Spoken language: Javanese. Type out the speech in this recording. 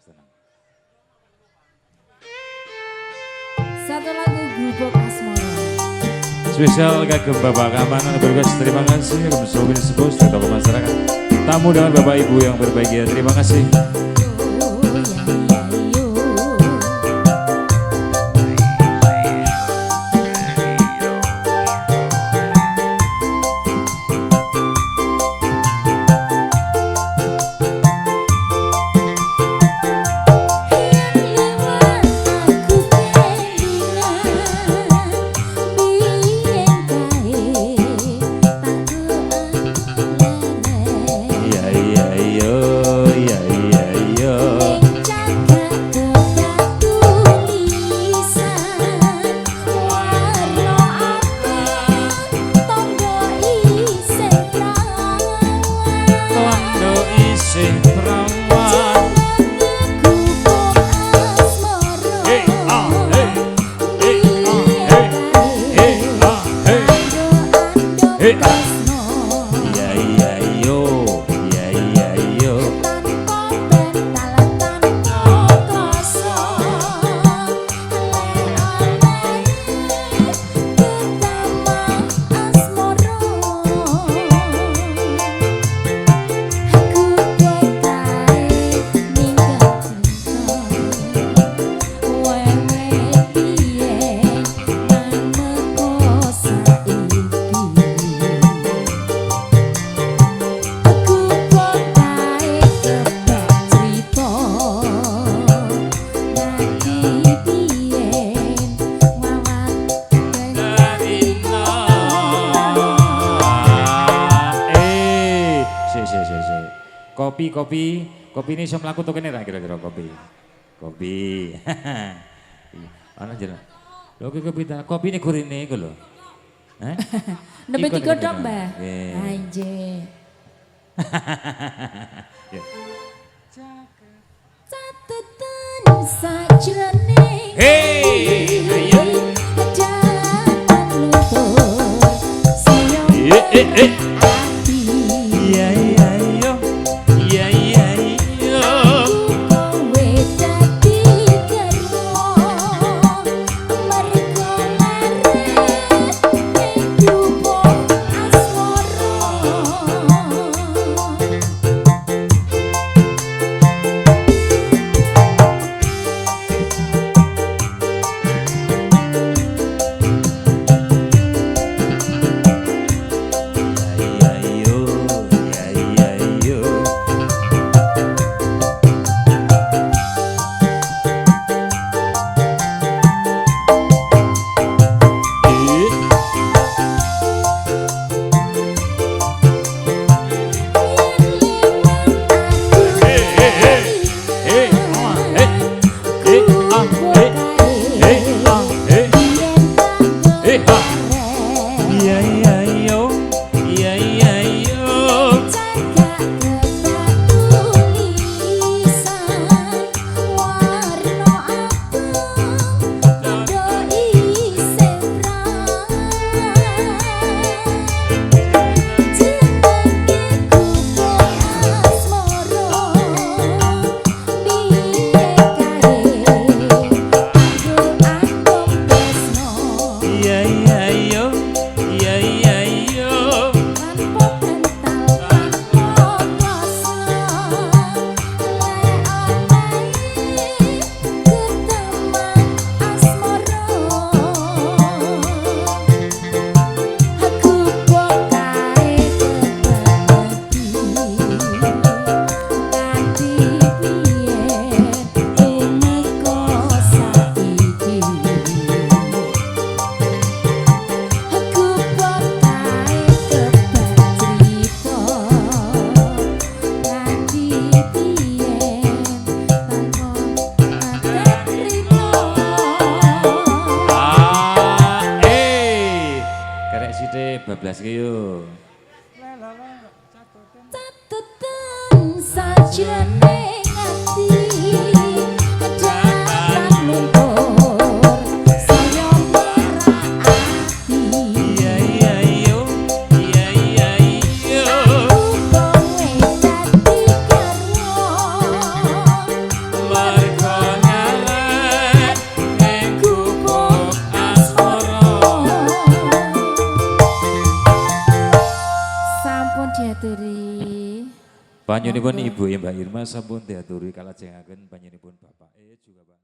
senang. Satu lagu Gubuk Asmoro. Spesial kagem Bapak Keamanan bergas, terima kasih. Kagem Sobin Sebus, tokoh masyarakat, tamu dengan Bapak Ibu yang berbahagia, terima kasih. Kopi ini saya melakukan token ini kira-kira kopi. Ana jeneng. Lho kopi ini gurine iku lho. Hah? Nembe digodhog, Mbah. Anjir. Catatan sajroning. Hey, ayo. Jalan luntur. Sayo. bablas ki yo. Catatan sajroning ati jalan luntur saya merah ati. Iya iya yo, iya iya yo. Kowe dadi garwa Panyunipun Ibu Mbak Irma sampun diaturi kalajengaken panyunipun Bapak juga Pak.